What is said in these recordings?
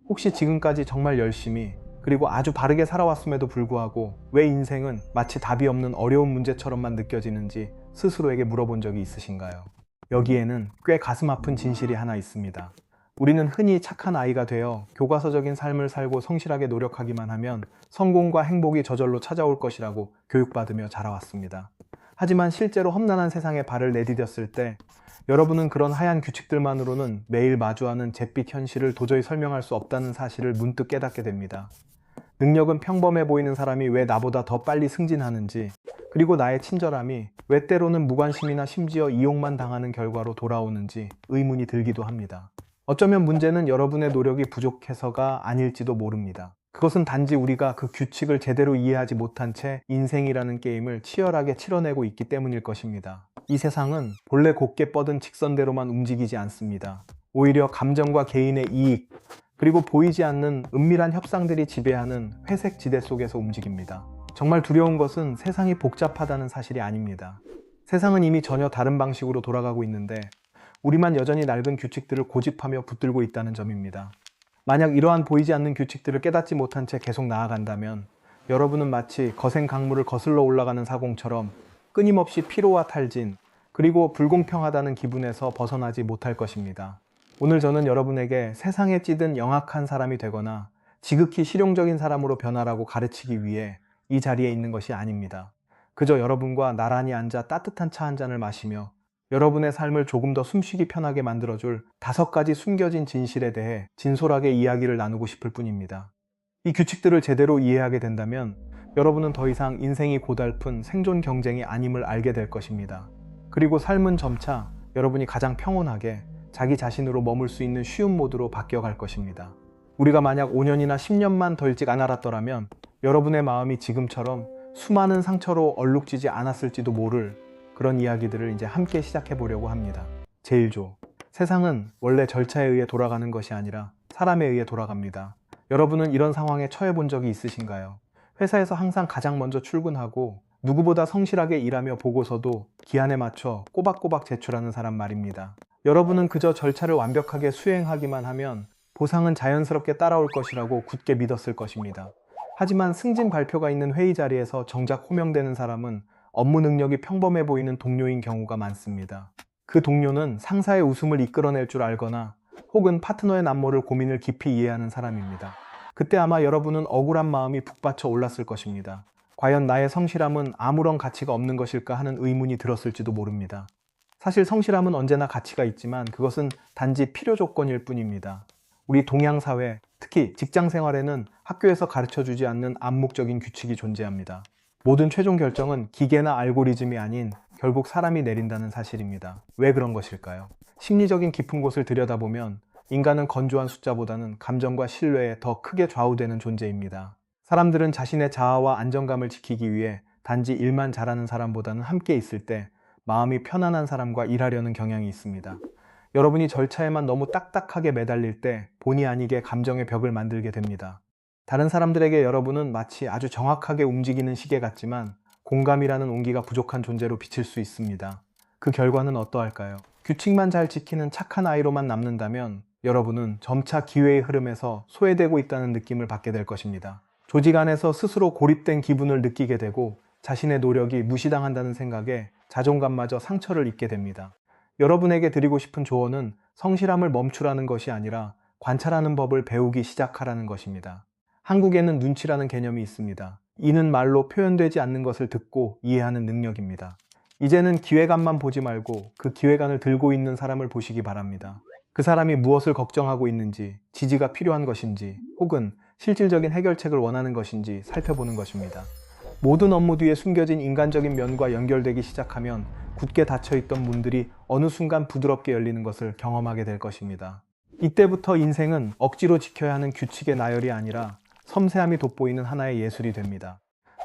혹시 지금까지 정말 열심히 그리고 아주 바르게 살아왔음에도 불구하고 왜 인생은 마치 답이 없는 어려운 문제처럼만 느껴지는지 스스로에게 물어본 적이 있으신가요? 여기에는 꽤 가슴 아픈 진실이 하나 있습니다. 우리는 흔히 착한 아이가 되어 교과서적인 삶을 살고 성실하게 노력하기만 하면 성공과 행복이 저절로 찾아올 것이라고 교육받으며 자라왔습니다. 하지만 실제로 험난한 세상에 발을 내디뎠을 때 여러분은 그런 하얀 규칙들만으로는 매일 마주하는 잿빛 현실을 도저히 설명할 수 없다는 사실을 문득 깨닫게 됩니다. 능력은 평범해 보이는 사람이 왜 나보다 더 빨리 승진하는지, 그리고 나의 친절함이 왜 때로는 무관심이나 심지어 이용만 당하는 결과로 돌아오는지 의문이 들기도 합니다. 어쩌면 문제는 여러분의 노력이 부족해서가 아닐지도 모릅니다. 그것은 단지 우리가 그 규칙을 제대로 이해하지 못한 채 인생이라는 게임을 치열하게 치러내고 있기 때문일 것입니다. 이 세상은 본래 곧게 뻗은 직선대로만 움직이지 않습니다. 오히려 감정과 개인의 이익, 그리고 보이지 않는 은밀한 협상들이 지배하는 회색 지대 속에서 움직입니다. 정말 두려운 것은 세상이 복잡하다는 사실이 아닙니다. 세상은 이미 전혀 다른 방식으로 돌아가고 있는데 우리만 여전히 낡은 규칙들을 고집하며 붙들고 있다는 점입니다. 만약 이러한 보이지 않는 규칙들을 깨닫지 못한 채 계속 나아간다면 여러분은 마치 거센 강물을 거슬러 올라가는 사공처럼 끊임없이 피로와 탈진, 그리고 불공평하다는 기분에서 벗어나지 못할 것입니다. 오늘 저는 여러분에게 세상에 찌든 영악한 사람이 되거나 지극히 실용적인 사람으로 변화라고 가르치기 위해 이 자리에 있는 것이 아닙니다. 그저 여러분과 나란히 앉아 따뜻한 차 한 잔을 마시며 여러분의 삶을 조금 더 숨쉬기 편하게 만들어줄 5가지 숨겨진 진실에 대해 진솔하게 이야기를 나누고 싶을 뿐입니다. 이 규칙들을 제대로 이해하게 된다면 여러분은 더 이상 인생이 고달픈 생존 경쟁이 아님을 알게 될 것입니다. 그리고 삶은 점차 여러분이 가장 평온하게 자기 자신으로 머물 수 있는 쉬운 모드로 바뀌어갈 것입니다. 우리가 만약 5년이나 10년만 더 일찍 안 알았더라면 여러분의 마음이 지금처럼 수많은 상처로 얼룩지지 않았을지도 모를 그런 이야기들을 이제 함께 시작해 보려고 합니다. 제1조. 세상은 원래 절차에 의해 돌아가는 것이 아니라 사람에 의해 돌아갑니다. 여러분은 이런 상황에 처해 본 적이 있으신가요? 회사에서 항상 가장 먼저 출근하고 누구보다 성실하게 일하며 보고서도 기한에 맞춰 꼬박꼬박 제출하는 사람 말입니다. 여러분은 그저 절차를 완벽하게 수행하기만 하면 보상은 자연스럽게 따라올 것이라고 굳게 믿었을 것입니다. 하지만 승진 발표가 있는 회의 자리에서 정작 호명되는 사람은 업무 능력이 평범해 보이는 동료인 경우가 많습니다. 그 동료는 상사의 웃음을 이끌어낼 줄 알거나 혹은 파트너의 남모를 고민을 깊이 이해하는 사람입니다. 그때 아마 여러분은 억울한 마음이 북받쳐 올랐을 것입니다. 과연 나의 성실함은 아무런 가치가 없는 것일까 하는 의문이 들었을지도 모릅니다. 사실 성실함은 언제나 가치가 있지만 그것은 단지 필요 조건일 뿐입니다. 우리 동양 사회, 특히 직장 생활에는 학교에서 가르쳐주지 않는 암묵적인 규칙이 존재합니다. 모든 최종 결정은 기계나 알고리즘이 아닌 결국 사람이 내린다는 사실입니다. 왜 그런 것일까요? 심리적인 깊은 곳을 들여다보면 인간은 건조한 숫자보다는 감정과 신뢰에 더 크게 좌우되는 존재입니다. 사람들은 자신의 자아와 안정감을 지키기 위해 단지 일만 잘하는 사람보다는 함께 있을 때 마음이 편안한 사람과 일하려는 경향이 있습니다. 여러분이 절차에만 너무 딱딱하게 매달릴 때 본의 아니게 감정의 벽을 만들게 됩니다. 다른 사람들에게 여러분은 마치 아주 정확하게 움직이는 시계 같지만 공감이라는 온기가 부족한 존재로 비칠 수 있습니다. 그 결과는 어떠할까요? 규칙만 잘 지키는 착한 아이로만 남는다면 여러분은 점차 기회의 흐름에서 소외되고 있다는 느낌을 받게 될 것입니다. 조직 안에서 스스로 고립된 기분을 느끼게 되고 자신의 노력이 무시당한다는 생각에 자존감마저 상처를 입게 됩니다. 여러분에게 드리고 싶은 조언은 성실함을 멈추라는 것이 아니라 관찰하는 법을 배우기 시작하라는 것입니다. 한국에는 눈치라는 개념이 있습니다. 이는 말로 표현되지 않는 것을 듣고 이해하는 능력입니다. 이제는 기획안만 보지 말고 그 기획안을 들고 있는 사람을 보시기 바랍니다. 그 사람이 무엇을 걱정하고 있는지, 지지가 필요한 것인지, 혹은 실질적인 해결책을 원하는 것인지 살펴보는 것입니다. 모든 업무 뒤에 숨겨진 인간적인 면과 연결되기 시작하면 굳게 닫혀있던 문들이 어느 순간 부드럽게 열리는 것을 경험하게 될 것입니다. 이때부터 인생은 억지로 지켜야 하는 규칙의 나열이 아니라 섬세함이 돋보이는 하나의 예술이 됩니다.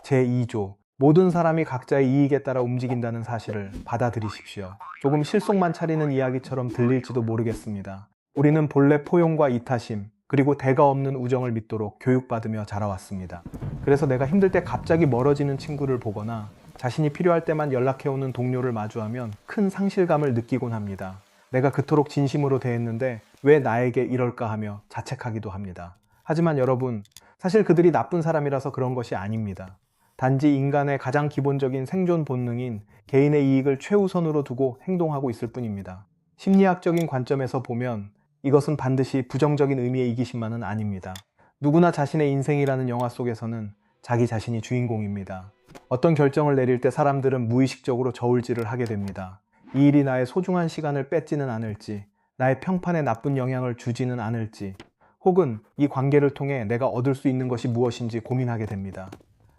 제2조. 모든 사람이 각자의 이익에 따라 움직인다는 사실을 받아들이십시오. 조금 실속만 차리는 이야기처럼 들릴지도 모르겠습니다. 우리는 본래 포용과 이타심, 그리고 대가 없는 우정을 믿도록 교육받으며 자라왔습니다. 그래서 내가 힘들 때 갑자기 멀어지는 친구를 보거나 자신이 필요할 때만 연락해오는 동료를 마주하면 큰 상실감을 느끼곤 합니다. 내가 그토록 진심으로 대했는데 왜 나에게 이럴까 하며 자책하기도 합니다. 하지만 여러분, 사실 그들이 나쁜 사람이라서 그런 것이 아닙니다. 단지 인간의 가장 기본적인 생존 본능인 개인의 이익을 최우선으로 두고 행동하고 있을 뿐입니다. 심리학적인 관점에서 보면 이것은 반드시 부정적인 의미의 이기심만은 아닙니다. 누구나 자신의 인생이라는 영화 속에서는 자기 자신이 주인공입니다. 어떤 결정을 내릴 때 사람들은 무의식적으로 저울질을 하게 됩니다. 이 일이 나의 소중한 시간을 뺏지는 않을지, 나의 평판에 나쁜 영향을 주지는 않을지, 혹은 이 관계를 통해 내가 얻을 수 있는 것이 무엇인지 고민하게 됩니다.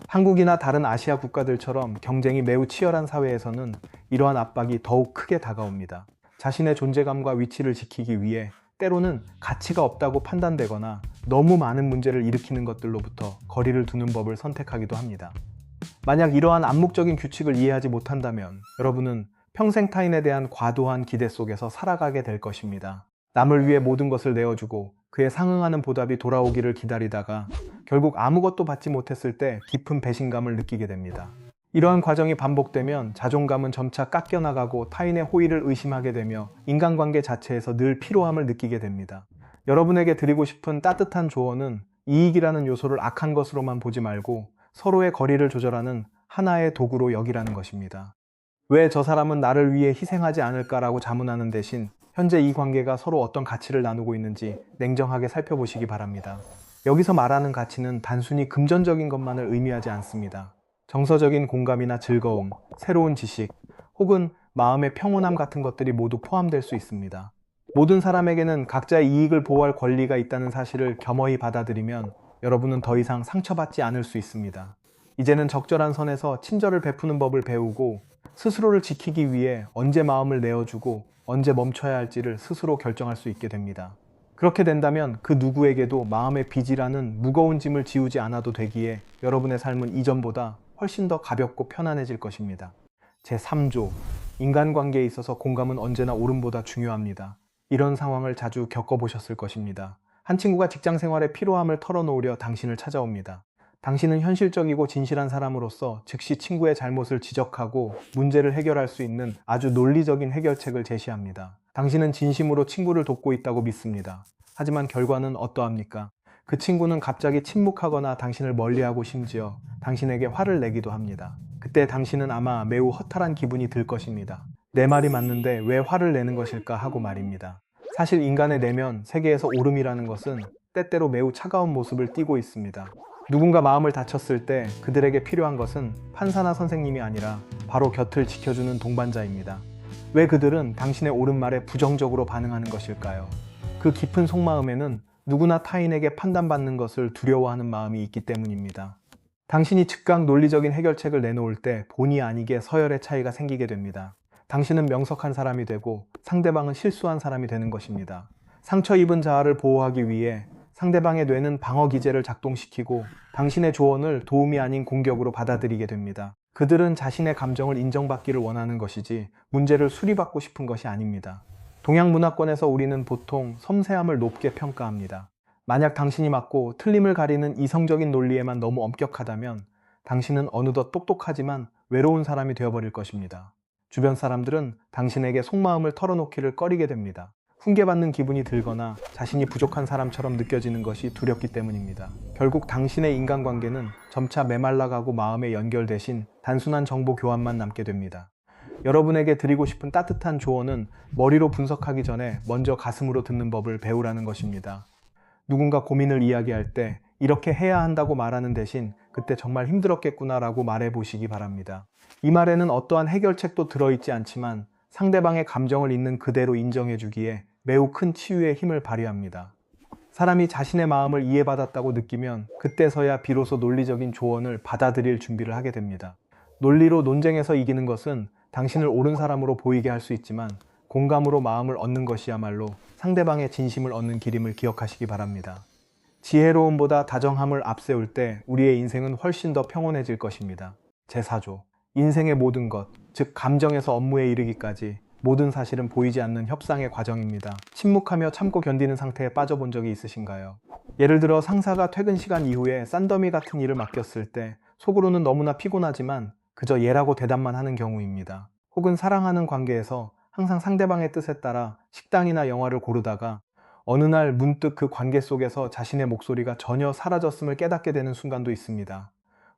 한국이나 다른 아시아 국가들처럼 경쟁이 매우 치열한 사회에서는 이러한 압박이 더욱 크게 다가옵니다. 자신의 존재감과 위치를 지키기 위해 때로는 가치가 없다고 판단되거나 너무 많은 문제를 일으키는 것들로부터 거리를 두는 법을 선택하기도 합니다. 만약 이러한 암묵적인 규칙을 이해하지 못한다면 여러분은 평생 타인에 대한 과도한 기대 속에서 살아가게 될 것입니다. 남을 위해 모든 것을 내어주고 그에 상응하는 보답이 돌아오기를 기다리다가 결국 아무것도 받지 못했을 때 깊은 배신감을 느끼게 됩니다. 이러한 과정이 반복되면 자존감은 점차 깎여나가고 타인의 호의를 의심하게 되며 인간관계 자체에서 늘 피로함을 느끼게 됩니다. 여러분에게 드리고 싶은 따뜻한 조언은 이익이라는 요소를 악한 것으로만 보지 말고 서로의 거리를 조절하는 하나의 도구로 여기라는 것입니다. 왜 저 사람은 나를 위해 희생하지 않을까라고 자문하는 대신 현재 이 관계가 서로 어떤 가치를 나누고 있는지 냉정하게 살펴보시기 바랍니다. 여기서 말하는 가치는 단순히 금전적인 것만을 의미하지 않습니다. 정서적인 공감이나 즐거움, 새로운 지식, 혹은 마음의 평온함 같은 것들이 모두 포함될 수 있습니다. 모든 사람에게는 각자의 이익을 보호할 권리가 있다는 사실을 겸허히 받아들이면 여러분은 더 이상 상처받지 않을 수 있습니다. 이제는 적절한 선에서 친절을 베푸는 법을 배우고 스스로를 지키기 위해 언제 마음을 내어주고 언제 멈춰야 할지를 스스로 결정할 수 있게 됩니다. 그렇게 된다면 그 누구에게도 마음의 빚이라는 무거운 짐을 지우지 않아도 되기에 여러분의 삶은 이전보다 훨씬 더 가볍고 편안해질 것입니다. 제3조, 인간관계에 있어서 공감은 언제나 옳음보다 중요합니다. 이런 상황을 자주 겪어보셨을 것입니다. 한 친구가 직장 생활의 피로함을 털어놓으려 당신을 찾아옵니다. 당신은 현실적이고 진실한 사람으로서 즉시 친구의 잘못을 지적하고 문제를 해결할 수 있는 아주 논리적인 해결책을 제시합니다. 당신은 진심으로 친구를 돕고 있다고 믿습니다. 하지만 결과는 어떠합니까? 그 친구는 갑자기 침묵하거나 당신을 멀리하고 심지어 당신에게 화를 내기도 합니다. 그때 당신은 아마 매우 허탈한 기분이 들 것입니다. 내 말이 맞는데 왜 화를 내는 것일까 하고 말입니다. 사실 인간의 내면 세계에서 옳음이라는 것은 때때로 매우 차가운 모습을 띠고 있습니다. 누군가 마음을 다쳤을 때 그들에게 필요한 것은 판사나 선생님이 아니라 바로 곁을 지켜주는 동반자입니다. 왜 그들은 당신의 옳은 말에 부정적으로 반응하는 것일까요? 그 깊은 속마음에는 누구나 타인에게 판단받는 것을 두려워하는 마음이 있기 때문입니다. 당신이 즉각 논리적인 해결책을 내놓을 때 본의 아니게 서열의 차이가 생기게 됩니다. 당신은 명석한 사람이 되고 상대방은 실수한 사람이 되는 것입니다. 상처 입은 자아를 보호하기 위해 상대방의 뇌는 방어 기제를 작동시키고 당신의 조언을 도움이 아닌 공격으로 받아들이게 됩니다. 그들은 자신의 감정을 인정받기를 원하는 것이지 문제를 수리받고 싶은 것이 아닙니다. 동양 문화권에서 우리는 보통 섬세함을 높게 평가합니다. 만약 당신이 맞고 틀림을 가리는 이성적인 논리에만 너무 엄격하다면 당신은 어느덧 똑똑하지만 외로운 사람이 되어버릴 것입니다. 주변 사람들은 당신에게 속마음을 털어놓기를 꺼리게 됩니다. 훈계받는 기분이 들거나 자신이 부족한 사람처럼 느껴지는 것이 두렵기 때문입니다. 결국 당신의 인간관계는 점차 메말라가고 마음의 연결 대신 단순한 정보 교환만 남게 됩니다. 여러분에게 드리고 싶은 따뜻한 조언은 머리로 분석하기 전에 먼저 가슴으로 듣는 법을 배우라는 것입니다. 누군가 고민을 이야기할 때 이렇게 해야 한다고 말하는 대신 그때 정말 힘들었겠구나라고 말해보시기 바랍니다. 이 말에는 어떠한 해결책도 들어있지 않지만 상대방의 감정을 있는 그대로 인정해주기에 매우 큰 치유의 힘을 발휘합니다. 사람이 자신의 마음을 이해받았다고 느끼면 그때서야 비로소 논리적인 조언을 받아들일 준비를 하게 됩니다. 논리로 논쟁에서 이기는 것은 당신을 옳은 사람으로 보이게 할 수 있지만 공감으로 마음을 얻는 것이야말로 상대방의 진심을 얻는 길임을 기억하시기 바랍니다. 지혜로움보다 다정함을 앞세울 때 우리의 인생은 훨씬 더 평온해질 것입니다. 제4조, 인생의 모든 것, 즉 감정에서 업무에 이르기까지 모든 사실은 보이지 않는 협상의 과정입니다. 침묵하며 참고 견디는 상태에 빠져본 적이 있으신가요? 예를 들어 상사가 퇴근 시간 이후에 싼더미 같은 일을 맡겼을 때 속으로는 너무나 피곤하지만 그저 예라고 대답만 하는 경우입니다. 혹은 사랑하는 관계에서 항상 상대방의 뜻에 따라 식당이나 영화를 고르다가 어느 날 문득 그 관계 속에서 자신의 목소리가 전혀 사라졌음을 깨닫게 되는 순간도 있습니다.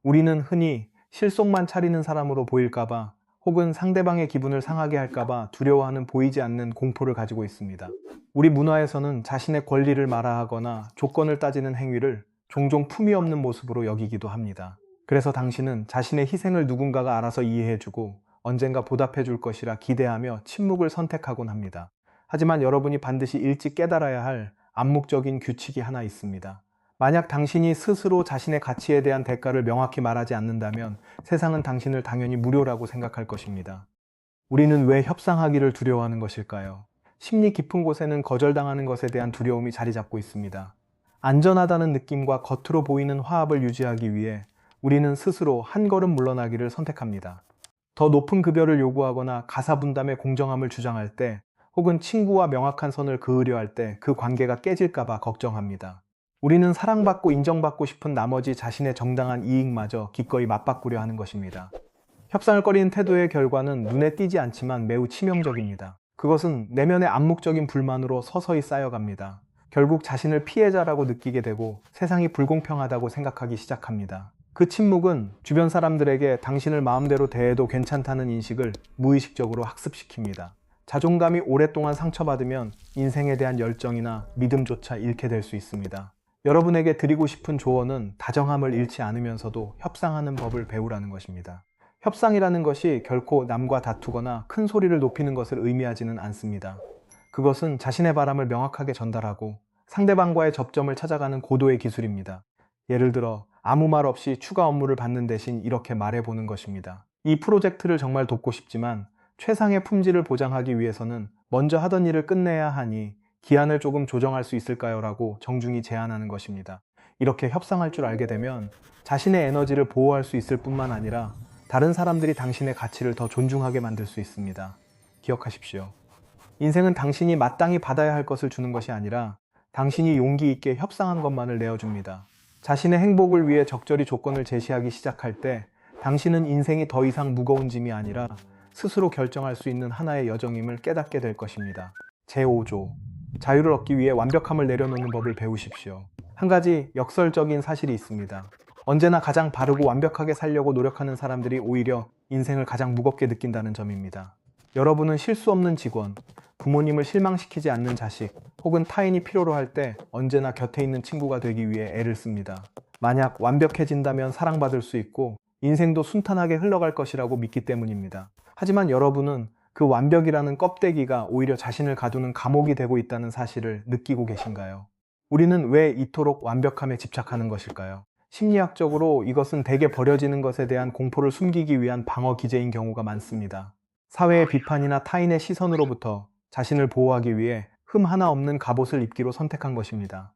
우리는 흔히 실속만 차리는 사람으로 보일까봐 혹은 상대방의 기분을 상하게 할까봐 두려워하는 보이지 않는 공포를 가지고 있습니다. 우리 문화에서는 자신의 권리를 말하거나 조건을 따지는 행위를 종종 품위 없는 모습으로 여기기도 합니다. 그래서 당신은 자신의 희생을 누군가가 알아서 이해해주고 언젠가 보답해줄 것이라 기대하며 침묵을 선택하곤 합니다. 하지만 여러분이 반드시 일찍 깨달아야 할 암묵적인 규칙이 하나 있습니다. 만약 당신이 스스로 자신의 가치에 대한 대가를 명확히 말하지 않는다면 세상은 당신을 당연히 무료라고 생각할 것입니다. 우리는 왜 협상하기를 두려워하는 것일까요? 심리 깊은 곳에는 거절당하는 것에 대한 두려움이 자리 잡고 있습니다. 안전하다는 느낌과 겉으로 보이는 화합을 유지하기 위해 우리는 스스로 한 걸음 물러나기를 선택합니다. 더 높은 급여를 요구하거나 가사 분담의 공정함을 주장할 때 혹은 친구와 명확한 선을 그으려 할 때 그 관계가 깨질까봐 걱정합니다. 우리는 사랑받고 인정받고 싶은 나머지 자신의 정당한 이익마저 기꺼이 맞바꾸려 하는 것입니다. 협상을 꺼리는 태도의 결과는 눈에 띄지 않지만 매우 치명적입니다. 그것은 내면의 암묵적인 불만으로 서서히 쌓여갑니다. 결국 자신을 피해자라고 느끼게 되고 세상이 불공평하다고 생각하기 시작합니다. 그 침묵은 주변 사람들에게 당신을 마음대로 대해도 괜찮다는 인식을 무의식적으로 학습시킵니다. 자존감이 오랫동안 상처받으면 인생에 대한 열정이나 믿음조차 잃게 될 수 있습니다. 여러분에게 드리고 싶은 조언은 다정함을 잃지 않으면서도 협상하는 법을 배우라는 것입니다. 협상이라는 것이 결코 남과 다투거나 큰 소리를 높이는 것을 의미하지는 않습니다. 그것은 자신의 바람을 명확하게 전달하고 상대방과의 접점을 찾아가는 고도의 기술입니다. 예를 들어 아무 말 없이 추가 업무를 받는 대신 이렇게 말해보는 것입니다. 이 프로젝트를 정말 돕고 싶지만 최상의 품질을 보장하기 위해서는 먼저 하던 일을 끝내야 하니 기한을 조금 조정할 수 있을까요? 라고 정중히 제안하는 것입니다. 이렇게 협상할 줄 알게 되면 자신의 에너지를 보호할 수 있을 뿐만 아니라 다른 사람들이 당신의 가치를 더 존중하게 만들 수 있습니다. 기억하십시오. 인생은 당신이 마땅히 받아야 할 것을 주는 것이 아니라 당신이 용기 있게 협상한 것만을 내어줍니다. 자신의 행복을 위해 적절히 조건을 제시하기 시작할 때 당신은 인생이 더 이상 무거운 짐이 아니라 스스로 결정할 수 있는 하나의 여정임을 깨닫게 될 것입니다. 제5조. 자유를 얻기 위해 완벽함을 내려놓는 법을 배우십시오. 한 가지 역설적인 사실이 있습니다. 언제나 가장 바르고 완벽하게 살려고 노력하는 사람들이 오히려 인생을 가장 무겁게 느낀다는 점입니다. 여러분은 실수 없는 직원, 부모님을 실망시키지 않는 자식, 혹은 타인이 필요로 할 때 언제나 곁에 있는 친구가 되기 위해 애를 씁니다. 만약 완벽해진다면 사랑받을 수 있고 인생도 순탄하게 흘러갈 것이라고 믿기 때문입니다. 하지만 여러분은 그 완벽이라는 껍데기가 오히려 자신을 가두는 감옥이 되고 있다는 사실을 느끼고 계신가요? 우리는 왜 이토록 완벽함에 집착하는 것일까요? 심리학적으로 이것은 대개 버려지는 것에 대한 공포를 숨기기 위한 방어 기제인 경우가 많습니다. 사회의 비판이나 타인의 시선으로부터 자신을 보호하기 위해 흠 하나 없는 갑옷을 입기로 선택한 것입니다.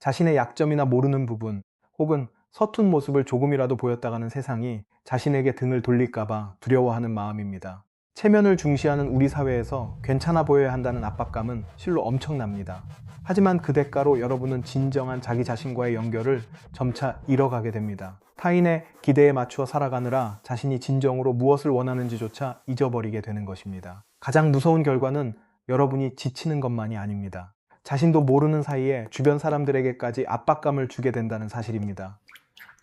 자신의 약점이나 모르는 부분, 혹은 서툰 모습을 조금이라도 보였다가는 세상이 자신에게 등을 돌릴까봐 두려워하는 마음입니다. 체면을 중시하는 우리 사회에서 괜찮아 보여야 한다는 압박감은 실로 엄청납니다. 하지만 그 대가로 여러분은 진정한 자기 자신과의 연결을 점차 잃어가게 됩니다. 타인의 기대에 맞추어 살아가느라 자신이 진정으로 무엇을 원하는지조차 잊어버리게 되는 것입니다. 가장 무서운 결과는 여러분이 지치는 것만이 아닙니다. 자신도 모르는 사이에 주변 사람들에게까지 압박감을 주게 된다는 사실입니다.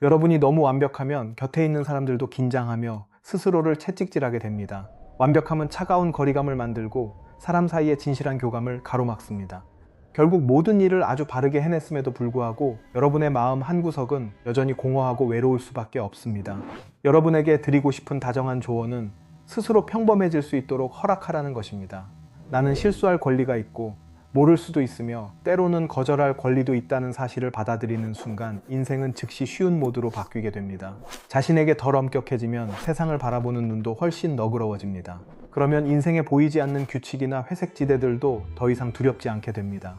여러분이 너무 완벽하면 곁에 있는 사람들도 긴장하며 스스로를 채찍질하게 됩니다. 완벽함은 차가운 거리감을 만들고 사람 사이의 진실한 교감을 가로막습니다. 결국 모든 일을 아주 바르게 해냈음에도 불구하고 여러분의 마음 한구석은 여전히 공허하고 외로울 수밖에 없습니다. 여러분에게 드리고 싶은 다정한 조언은 스스로 평범해질 수 있도록 허락하라는 것입니다. 나는 실수할 권리가 있고 모를 수도 있으며 때로는 거절할 권리도 있다는 사실을 받아들이는 순간 인생은 즉시 쉬운 모드로 바뀌게 됩니다. 자신에게 덜 엄격해지면 세상을 바라보는 눈도 훨씬 너그러워집니다. 그러면 인생에 보이지 않는 규칙이나 회색 지대들도 더 이상 두렵지 않게 됩니다.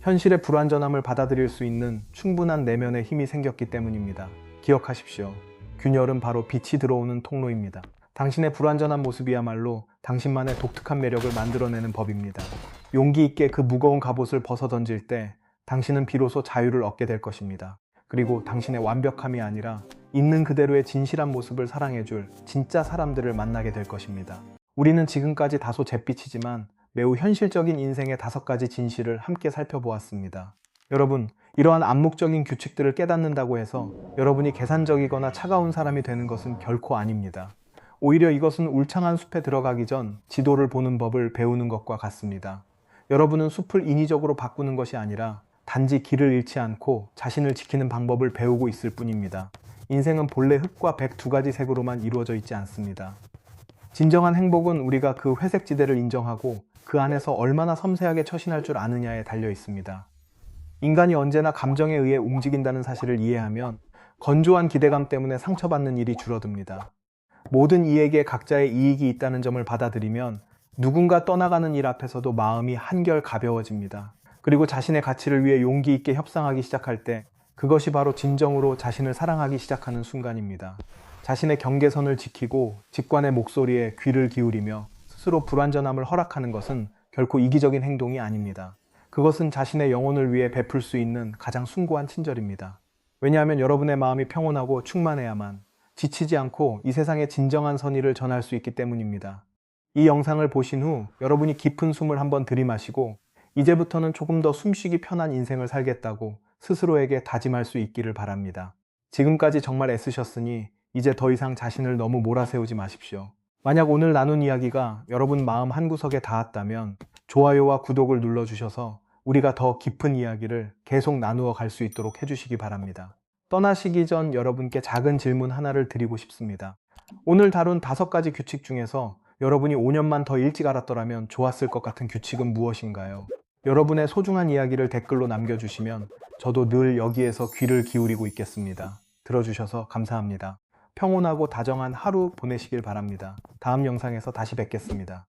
현실의 불완전함을 받아들일 수 있는 충분한 내면의 힘이 생겼기 때문입니다. 기억하십시오. 균열은 바로 빛이 들어오는 통로입니다. 당신의 불완전한 모습이야말로 당신만의 독특한 매력을 만들어내는 법입니다. 용기 있게 그 무거운 갑옷을 벗어던질 때 당신은 비로소 자유를 얻게 될 것입니다. 그리고 당신의 완벽함이 아니라 있는 그대로의 진실한 모습을 사랑해줄 진짜 사람들을 만나게 될 것입니다. 우리는 지금까지 다소 잿빛이지만 매우 현실적인 인생의 5가지 진실을 함께 살펴보았습니다. 여러분, 이러한 암묵적인 규칙들을 깨닫는다고 해서 여러분이 계산적이거나 차가운 사람이 되는 것은 결코 아닙니다. 오히려 이것은 울창한 숲에 들어가기 전 지도를 보는 법을 배우는 것과 같습니다. 여러분은 숲을 인위적으로 바꾸는 것이 아니라 단지 길을 잃지 않고 자신을 지키는 방법을 배우고 있을 뿐입니다. 인생은 본래 흑과 백 2가지 색으로만 이루어져 있지 않습니다. 진정한 행복은 우리가 그 회색 지대를 인정하고 그 안에서 얼마나 섬세하게 처신할 줄 아느냐에 달려 있습니다. 인간이 언제나 감정에 의해 움직인다는 사실을 이해하면 건조한 기대감 때문에 상처받는 일이 줄어듭니다. 모든 이에게 각자의 이익이 있다는 점을 받아들이면 누군가 떠나가는 일 앞에서도 마음이 한결 가벼워집니다. 그리고 자신의 가치를 위해 용기 있게 협상하기 시작할 때 그것이 바로 진정으로 자신을 사랑하기 시작하는 순간입니다. 자신의 경계선을 지키고 직관의 목소리에 귀를 기울이며 스스로 불완전함을 허락하는 것은 결코 이기적인 행동이 아닙니다. 그것은 자신의 영혼을 위해 베풀 수 있는 가장 숭고한 친절입니다. 왜냐하면 여러분의 마음이 평온하고 충만해야만 지치지 않고 이 세상의 진정한 선의를 전할 수 있기 때문입니다. 이 영상을 보신 후 여러분이 깊은 숨을 한번 들이마시고 이제부터는 조금 더 숨쉬기 편한 인생을 살겠다고 스스로에게 다짐할 수 있기를 바랍니다. 지금까지 정말 애쓰셨으니 이제 더 이상 자신을 너무 몰아세우지 마십시오. 만약 오늘 나눈 이야기가 여러분 마음 한구석에 닿았다면 좋아요와 구독을 눌러주셔서 우리가 더 깊은 이야기를 계속 나누어 갈 수 있도록 해주시기 바랍니다. 떠나시기 전 여러분께 작은 질문 하나를 드리고 싶습니다. 오늘 다룬 5가지 규칙 중에서 여러분이 5년만 더 일찍 알았더라면 좋았을 것 같은 규칙은 무엇인가요? 여러분의 소중한 이야기를 댓글로 남겨주시면 저도 늘 여기에서 귀를 기울이고 있겠습니다. 들어주셔서 감사합니다. 평온하고 다정한 하루 보내시길 바랍니다. 다음 영상에서 다시 뵙겠습니다.